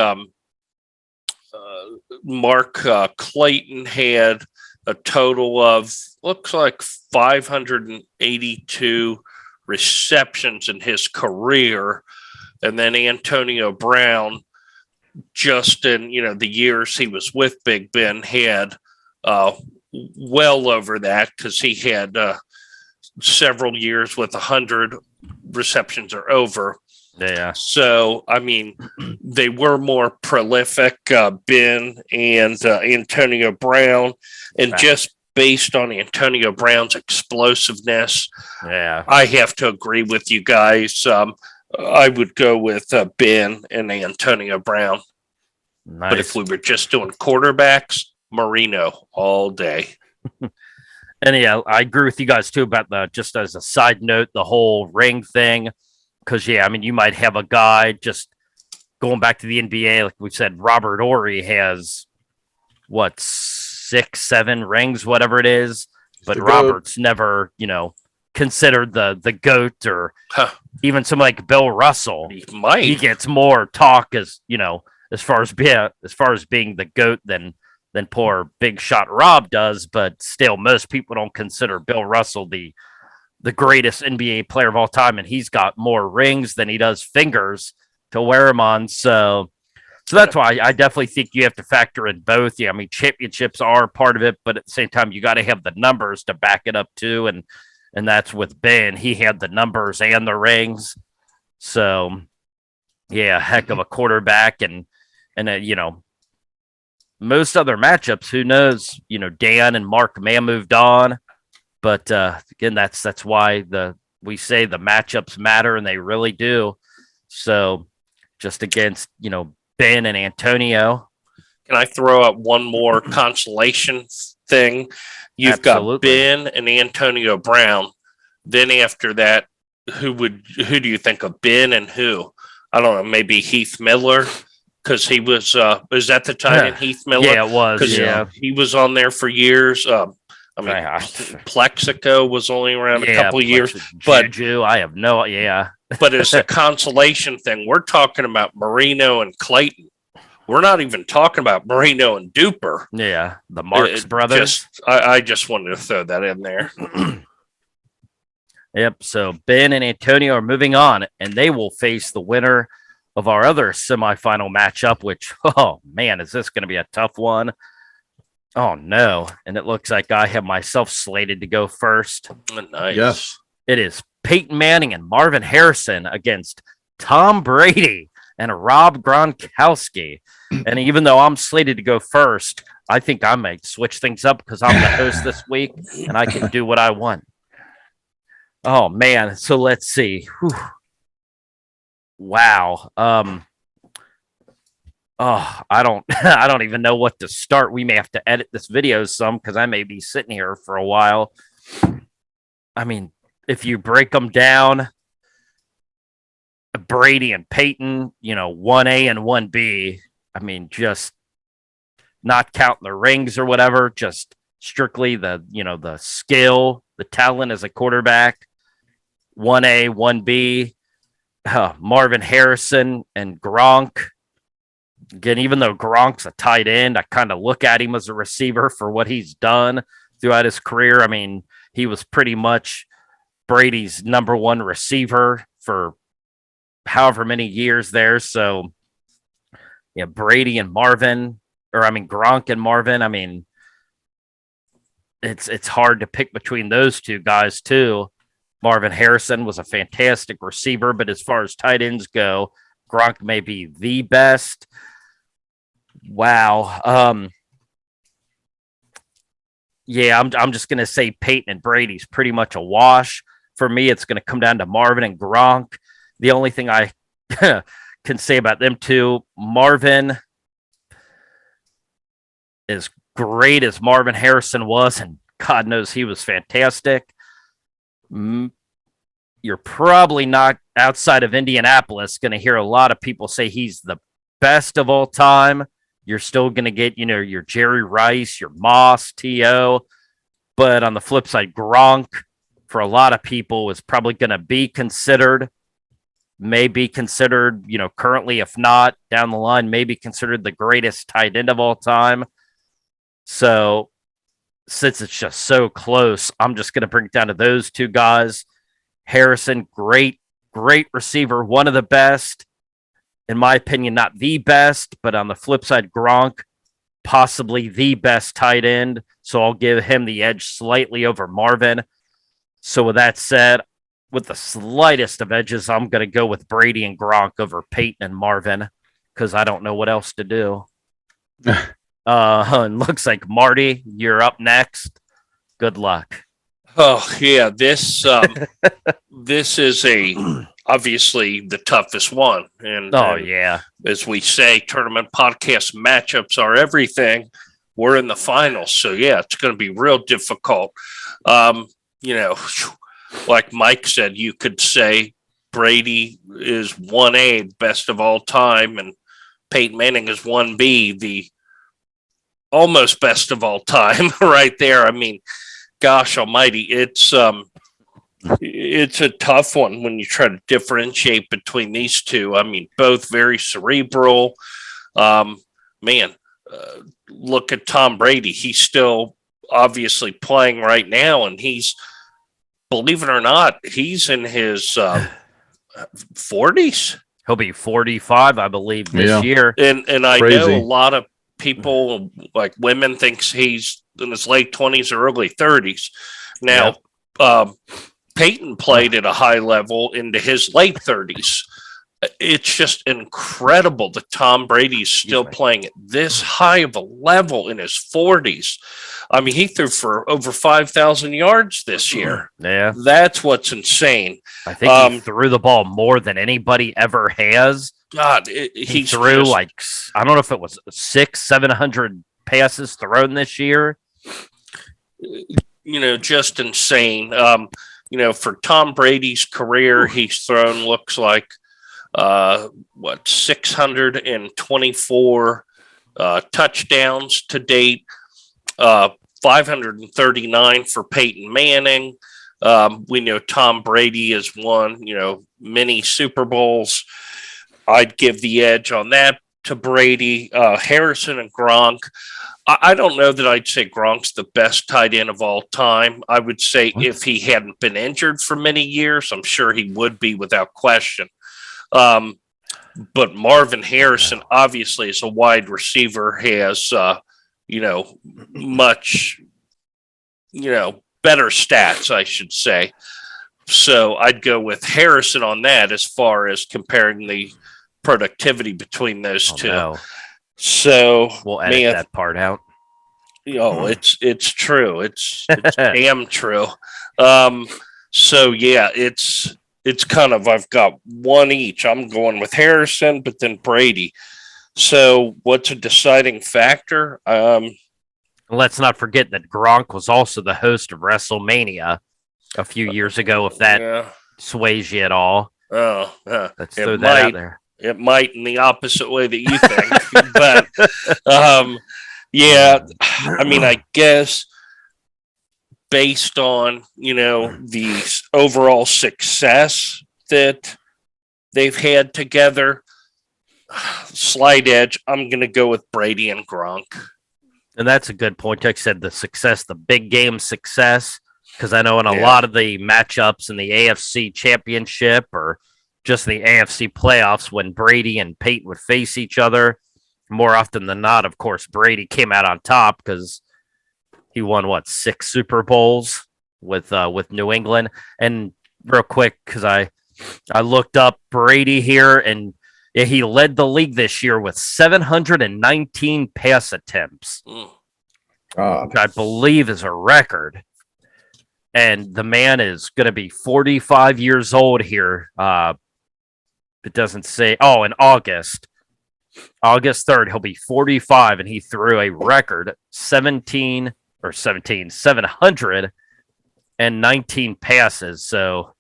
Mark Clayton had a total of 582 receptions in his career, and then Antonio Brown, just in the years he was with Big Ben, had well over that, because he had several years with 100 receptions or over.
Yeah.
So, I mean, they were more prolific, Ben and Antonio Brown, and just based on Antonio Brown's explosiveness, I have to agree with you guys. I would go with Ben and Antonio Brown. Nice. But if we were just doing quarterbacks, Marino all day.
And I agree with you guys too about just as a side note, the whole ring thing. Because, I mean, you might have a guy just going back to the NBA, like we said, Robert Horry has 6, 7 rings, whatever it is. But Robert's never, considered the GOAT, or even somebody like Bill Russell. He gets more talk as far as being the GOAT than poor Big Shot Rob does. But still, most people don't consider Bill Russell the greatest NBA player of all time, and he's got more rings than he does fingers to wear them on. So that's why I definitely think you have to factor in both. I mean, championships are part of it, but at the same time, you got to have the numbers to back it up too. And that's with Ben. He had the numbers and the rings. So, heck of a quarterback. And most other matchups, who knows? Dan and Mark may have moved on. But again, that's why we say the matchups matter, and they really do. So just against, Ben and Antonio.
Can I throw out one more consolation thing? You've got Ben and Antonio Brown. Then after that, who do you think of? Ben and who? I don't know, maybe Heath Miller, because he was that the tight end, Heath Miller?
Yeah, it was.
He was on there for years. I mean, Plexico was only around a couple of years, but
Juju, I have no,
But as a consolation thing, we're talking about Marino and Clayton. We're not even talking about Marino and Duper.
Yeah, the Marks brothers.
I just wanted to throw that in there.
Yep. So Ben and Antonio are moving on, and they will face the winner of our other semifinal matchup, which, oh man, is this going to be a tough one? Oh no. And it looks like I have myself slated to go first.
Nice.
Yes.
It is Peyton Manning and Marvin Harrison against Tom Brady and Rob Gronkowski. And even though I'm slated to go first, I think I might switch things up because I'm the host this week and I can do what I want. Oh man, so let's see. Whew. Wow. I don't even know what to start. We may have to edit this video some because I may be sitting here for a while. I mean, if you break them down, Brady and Peyton, 1A and 1B. I mean, just not counting the rings or whatever, just strictly the skill, the talent as a quarterback. 1A, 1B, Marvin Harrison and Gronk. Again, even though Gronk's a tight end, I kind of look at him as a receiver for what he's done throughout his career. I mean, he was pretty much Brady's number one receiver for however many years there. So, yeah, Brady and Marvin, Gronk and Marvin. I mean, it's hard to pick between those two guys too. Marvin Harrison was a fantastic receiver, but as far as tight ends go, Gronk may be the best. Wow. Yeah, I'm just gonna say Peyton and Brady's pretty much a wash. For me, it's gonna come down to Marvin and Gronk. The only thing I can say about them two, Marvin, as great as Marvin Harrison was, and God knows he was fantastic. You're probably not outside of Indianapolis going to hear a lot of people say he's the best of all time. You're still going to get, your Jerry Rice, your Moss, T.O. But on the flip side, Gronk, for a lot of people, is probably going to be considered, currently, if not down the line, maybe considered the greatest tight end of all time. So since it's just so close, I'm just going to bring it down to those two guys. Harrison, great receiver, one of the best. In my opinion, not the best, but on the flip side, Gronk, possibly the best tight end. So I'll give him the edge slightly over Marvin. So with that said, with the slightest of edges, I'm going to go with Brady and Gronk over Peyton and Marvin because I don't know what else to do. And looks like Marty, you're up next. Good luck.
Oh yeah, this is obviously the toughest one, and
yeah,
as we say, tournament podcast matchups are everything. We're in the finals, so yeah, it's going to be real difficult. Like Mike said, you could say Brady is 1A, best of all time, and Peyton Manning is 1B, the almost best of all time, right there. I mean, gosh almighty, it's a tough one when you try to differentiate between these two. I mean, both very cerebral. Look at Tom Brady. He's still obviously playing right now, and he's, believe it or not, he's in his 40s.
He'll be 45, I believe, this year.
And I know a lot of people, like women, thinks he's in his late 20s or early 30s. Now, Peyton played at a high level into his late 30s. It's just incredible that Tom Brady's still playing at this high of a level in his 40s. I mean, he threw for over 5,000 yards this year.
Yeah.
That's what's insane.
I think he threw the ball more than anybody ever has.
God,
he threw I don't know if it was 600-700 passes thrown this year.
Just insane. For Tom Brady's career, he's thrown, looks like, 624 touchdowns to date, 539 for Peyton Manning, We know Tom Brady has won, many Super Bowls. I'd give the edge on that to Brady. Harrison and Gronk. I don't know that I'd say Gronk's the best tight end of all time. I would say if he hadn't been injured for many years, I'm sure he would be without question. But Marvin Harrison, obviously, as a wide receiver, has, much, better stats, I should say. So I'd go with Harrison on that as far as comparing the productivity between those two.
No.
So
We'll edit that part out.
It's true. It's damn true. So yeah, it's kind of, I've got one each. I'm going with Harrison, but then Brady. So what's a deciding factor?
Let's not forget that Gronk was also the host of WrestleMania a few years ago, if that sways you at all. Let's throw that out there.
It might in the opposite way that you think. But I guess based on, the overall success that they've had together, slight edge, I'm going to go with Brady and Gronk.
And that's a good point. Like I said, the success, the big game success, because I know in a lot of the matchups in the AFC Championship or just the AFC playoffs, when Brady and Peyton would face each other, more often than not, of course, Brady came out on top because he won, 6 Super Bowls with New England. And real quick, because I looked up Brady here, and he led the league this year with 719 pass attempts, which I believe is a record. And the man is going to be 45 years old here. It doesn't say. Oh, in August 3rd, he'll be 45, and he threw a record 719 passes. So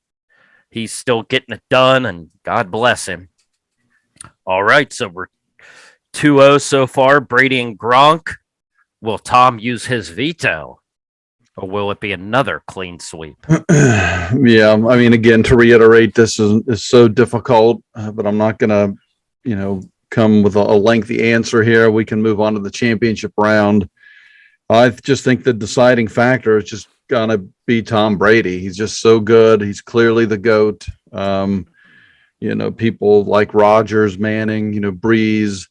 he's still getting it done, and God bless him. All right, so we're 2-0 so far. Brady and Gronk. Will Tom use his veto? Or will it be another clean sweep?
Yeah, I mean, again, to reiterate, this is so difficult, but I'm not going to, come with a lengthy answer here. We can move on to the championship round. I just think the deciding factor is just going to be Tom Brady. He's just so good. He's clearly the GOAT. People like Rodgers, Manning, Brees,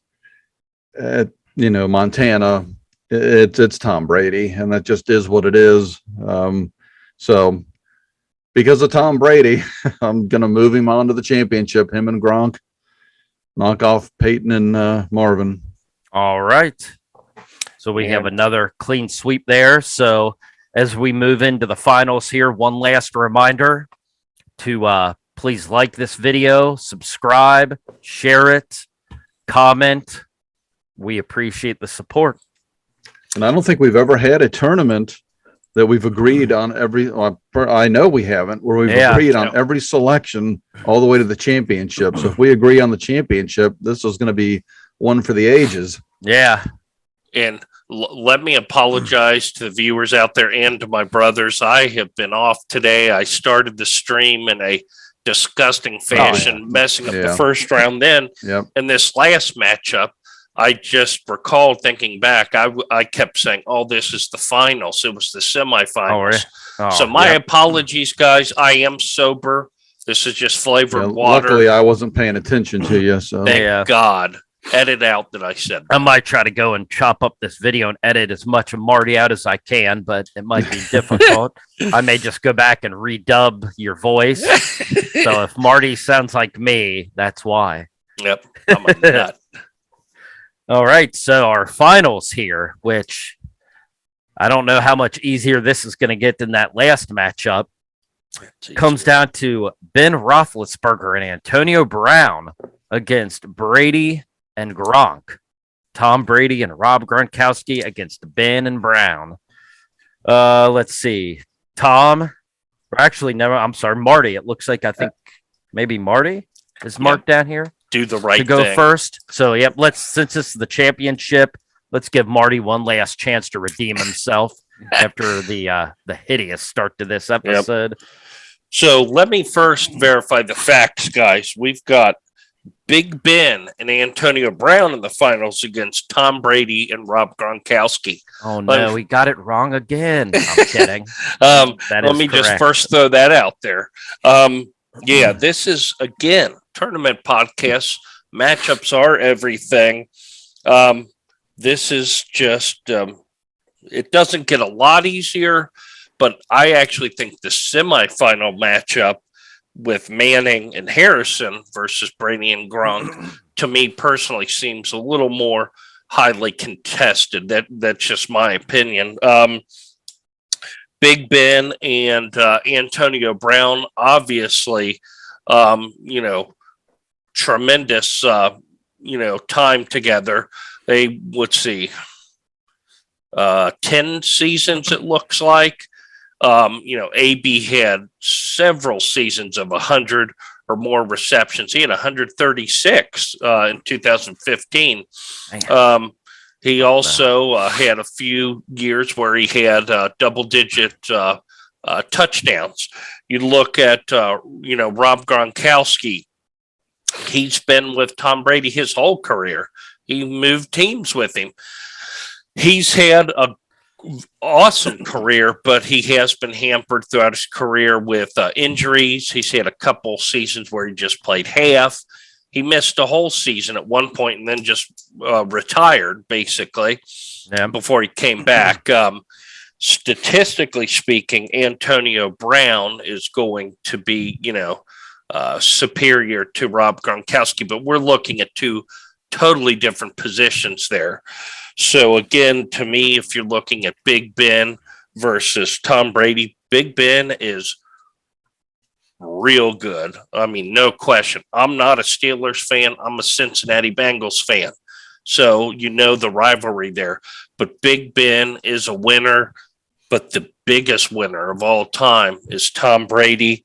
Montana. It's Tom Brady, and that just is what it is. So because of Tom Brady, I'm going to move him on to the championship, him and Gronk, knock off Peyton and Marvin.
All right. So we have another clean sweep there. So as we move into the finals here, one last reminder to please like this video, subscribe, share it, comment. We appreciate the support.
And I don't think we've ever had a tournament that we've agreed on every. I know we haven't, where we've agreed on every selection all the way to the championship. So if we agree on the championship, this is going to be one for the ages.
Yeah.
And let me apologize to the viewers out there and to my brothers. I have been off today. I started the stream in a disgusting fashion, messing up the first round. Then in this last matchup, I just recalled thinking back, I kept saying, this is the finals. It was the semifinals. So my apologies, guys. I am sober. This is just flavored water.
Luckily, I wasn't paying attention to you. So
Thank God. Edit out that I said that.
I might try to go and chop up this video and edit as much of Marty out as I can, but it might be difficult. I may just go back and redub your voice. So if Marty sounds like me, that's why.
Yep. I'm a nut.
All right, so our finals here, which I don't know how much easier this is going to get than that last matchup, comes down to Ben Roethlisberger and Antonio Brown against Brady and Gronk. Tom Brady and Rob Gronkowski against Ben and Brown. Let's see. Tom, actually, never. I'm sorry, Marty. It looks like I think maybe Marty is marked down here.
Do the right
to go
thing
first. So, since this is the championship, let's give Marty one last chance to redeem himself. after the hideous start to this episode. Yep.
So let me first verify the facts, guys. We've got Big Ben and Antonio Brown in the finals against Tom Brady and Rob Gronkowski.
Oh, no, we got it wrong again. I'm kidding.
Let me just first throw that out there. Yeah, this is, again, tournament podcast. Matchups are everything. This is just, it doesn't get a lot easier, but I actually think the semifinal matchup with Manning and Harrison versus Brady and Gronk, to me personally, seems a little more highly contested. That's just my opinion. Big Ben and Antonio Brown, obviously, tremendous, time together. They, let's see, 10 seasons, it looks like. AB had several seasons of 100 or more receptions. He had 136 in 2015. He also had a few years where he had double-digit touchdowns. You look at, Rob Gronkowski. He's been with Tom Brady his whole career. He moved teams with him. He's had a awesome career, but he has been hampered throughout his career with injuries. He's had a couple seasons where he just played half. He missed a whole season at one point and then just retired, basically, before he came back. Statistically speaking, Antonio Brown is going to be, superior to Rob Gronkowski, but we're looking at two totally different positions there. So again, to me, if you're looking at Big Ben versus Tom Brady, Big Ben is real good. I mean, no question. I'm not a Steelers fan. I'm a Cincinnati Bengals fan. So the rivalry there. But Big Ben is a winner. But the biggest winner of all time is Tom Brady.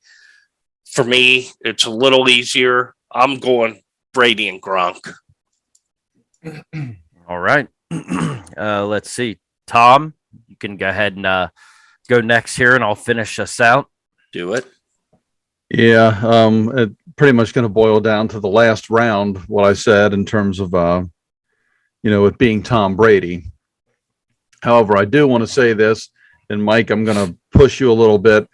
For me, it's a little easier. I'm going Brady and Gronk.
All right. Let's see. Tom, you can go ahead and go next here, and I'll finish us out.
Do it.
Yeah, it pretty much going to boil down to the last round, what I said in terms of, it being Tom Brady. However, I do want to say this, and Mike, I'm going to push you a little bit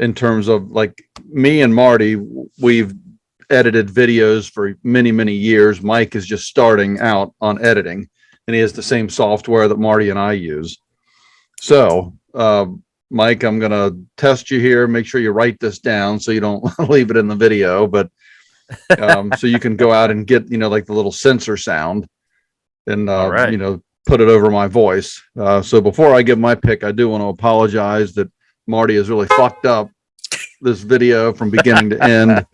in terms of, like, me and Marty, we've edited videos for many, many years. Mike is just starting out on editing, and he has the same software that Marty and I use. So, Mike, I'm going to test you here. Make sure you write this down so you don't leave it in the video, but so you can go out and get, like the little sensor sound and, right. Put it over my voice. So before I give my pick, I do want to apologize that Marty has really fucked up this video from beginning to end,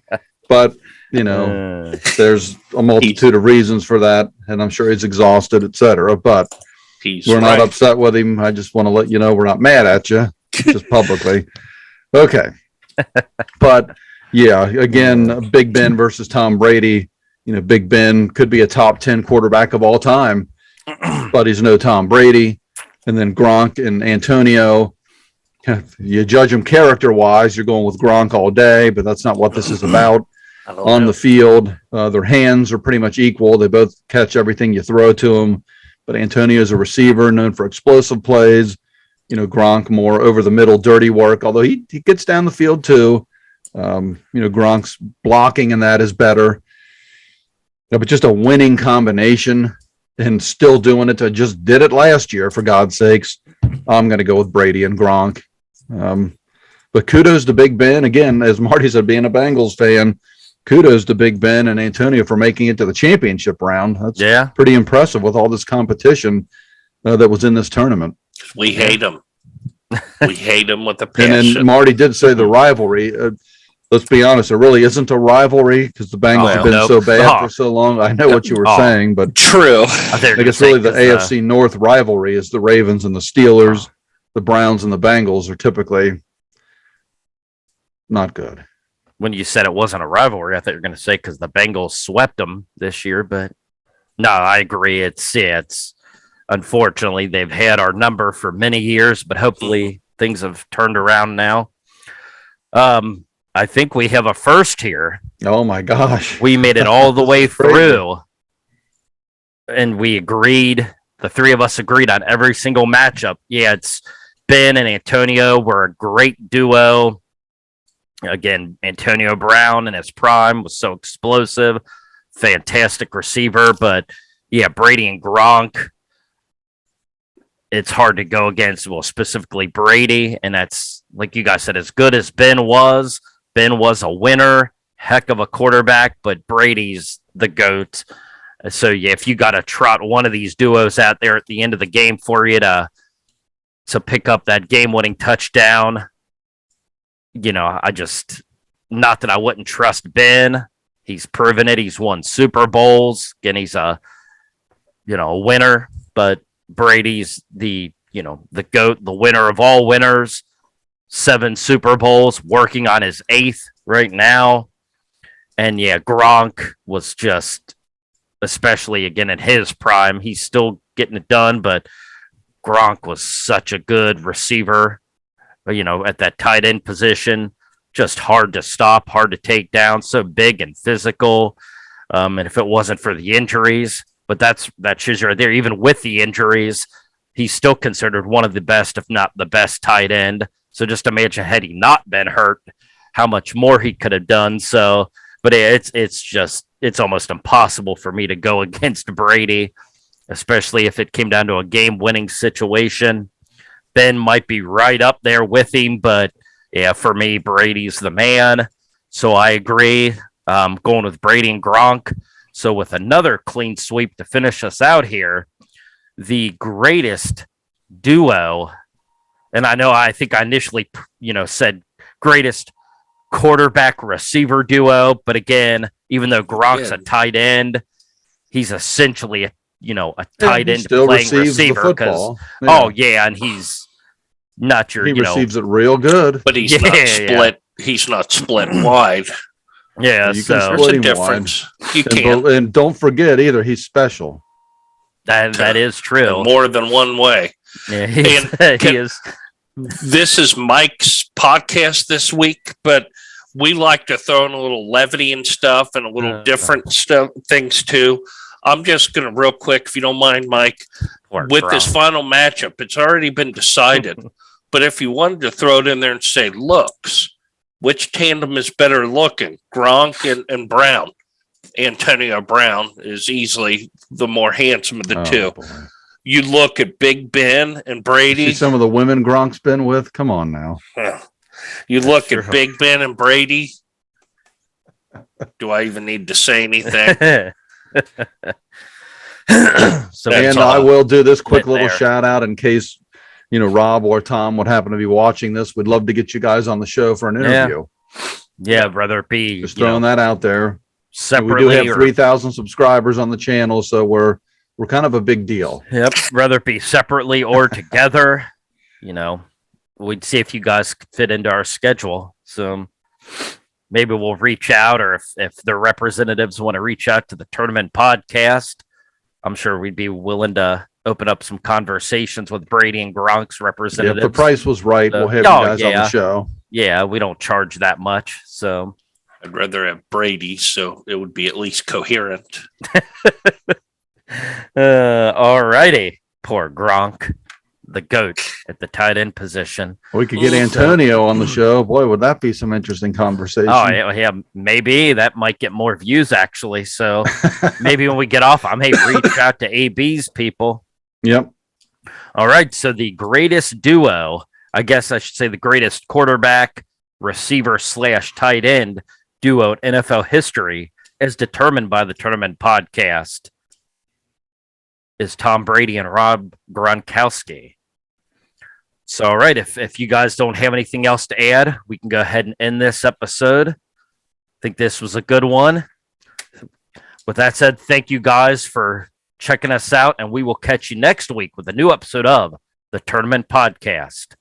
but there's a multitude of reasons for that, and I'm sure he's exhausted, etc. But we're not upset with him. I just want to let you know we're not mad at you, just publicly. Okay. But yeah, again, Big Ben versus Tom Brady. Big Ben could be a top 10 quarterback of all time, but he's no Tom Brady. And then Gronk and Antonio, you judge them character-wise, you're going with Gronk all day, but that's not what this is about. On the field, their hands are pretty much equal. They both catch everything you throw to them. But Antonio is a receiver known for explosive plays. Gronk more over the middle, dirty work, although he gets down the field too. Gronk's blocking and that is better. But just a winning combination and still doing it. I just did it last year, for God's sakes. I'm going to go with Brady and Gronk. But kudos to Big Ben. Again, as Marty said, being a Bengals fan, kudos to Big Ben and Antonio for making it to the championship round. That's pretty impressive with all this competition that was in this tournament.
We hate them. We hate them with a passion.
And then Marty did say the rivalry. Let's be honest, it really isn't a rivalry because the Bengals have been so bad for so long. I know what you were saying, but
true.
I guess really the AFC North rivalry is the Ravens and the Steelers. The Browns and the Bengals are typically not good.
When you said it wasn't a rivalry, I thought you were going to say because the Bengals swept them this year, but no, I agree. It's Unfortunately, they've had our number for many years, but hopefully things have turned around now. I think we have a first here.
Oh my gosh.
We made it all the way through, and we agreed. The three of us agreed on every single matchup. Yeah, it's Ben and Antonio were a great duo. Again, Antonio Brown in his prime was so explosive, fantastic receiver. But yeah, Brady and Gronk, it's hard to go against, well, specifically Brady. And that's, like you guys said, as good as Ben was a winner, heck of a quarterback, but Brady's the GOAT. So, yeah, if you got to trot one of these duos out there at the end of the game for you to pick up that game-winning touchdown, not that I wouldn't trust Ben. He's proven it. He's won Super Bowls. Again, he's a winner, but Brady's the GOAT, the winner of all winners. 7 Super Bowls, working on his 8th right now. And yeah, Gronk was just, especially again in his prime, he's still getting it done, but Gronk was such a good receiver, at that tight end position, just hard to stop, hard to take down, so big and physical. And if it wasn't for the injuries, but that shows you right there, even with the injuries, he's still considered one of the best, if not the best tight end. So just imagine had he not been hurt, how much more he could have done. So, but it's almost impossible for me to go against Brady, especially if it came down to a game-winning situation. Ben might be right up there with him, but yeah, for me, Brady's the man. So I agree. Going with Brady and Gronk. So with another clean sweep to finish us out here, the greatest duo, and I think I initially, said greatest quarterback receiver duo, but again, even though Gronk's a tight end, he's essentially a tight end playing receiver because and he's not your,
he receives it real good,
but he's not split. Yeah. He's not split wide.
Yeah,
you so there's a difference. You can't,
and don't forget either, he's special.
That is true.
In more than one way.
Yeah, he is.
This is Mike's podcast this week, but we like to throw in a little levity and stuff and a little different things too. I'm just going to real quick, if you don't mind, Mike, with this final matchup, it's already been decided. But if you wanted to throw it in there and say looks, which tandem is better looking, Gronk and Brown? Antonio Brown is easily the more handsome of the two. Boy. You look at Big Ben and Brady.
See some of the women Gronk's been with. Come on now.
You look at Big Ben and Brady. Do I even need to say anything?
I will do this quick little shout out in case Rob or Tom would happen to be watching this. We'd love to get you guys on the show for an interview.
Yeah, brother P.
Just throwing that out there.
Separately,
we do have 3,000 subscribers on the channel, so we're kind of a big deal.
Yep, whether it be separately or together, we'd see if you guys could fit into our schedule. So maybe we'll reach out, or if the representatives want to reach out to the tournament podcast, I'm sure we'd be willing to open up some conversations with Brady and Gronk's representatives.
If the price was right, we'll have you guys on the show.
Yeah, we don't charge that much, so
I'd rather have Brady, so it would be at least coherent.
All righty. Poor Gronk, the GOAT at the tight end position.
We could get Antonio on the show. Boy, would that be some interesting conversation.
Oh, yeah, maybe. That might get more views, actually. So maybe when we get off, I may reach out to AB's people.
Yep.
All right, so the greatest duo, I guess I should say the greatest quarterback, receiver / tight end duo in NFL history, as determined by the tournament podcast, is Tom Brady and Rob Gronkowski. So, all right, if you guys don't have anything else to add, we can go ahead and end this episode. I think this was a good one. With that said, thank you guys for checking us out, and we will catch you next week with a new episode of the Tournament Podcast.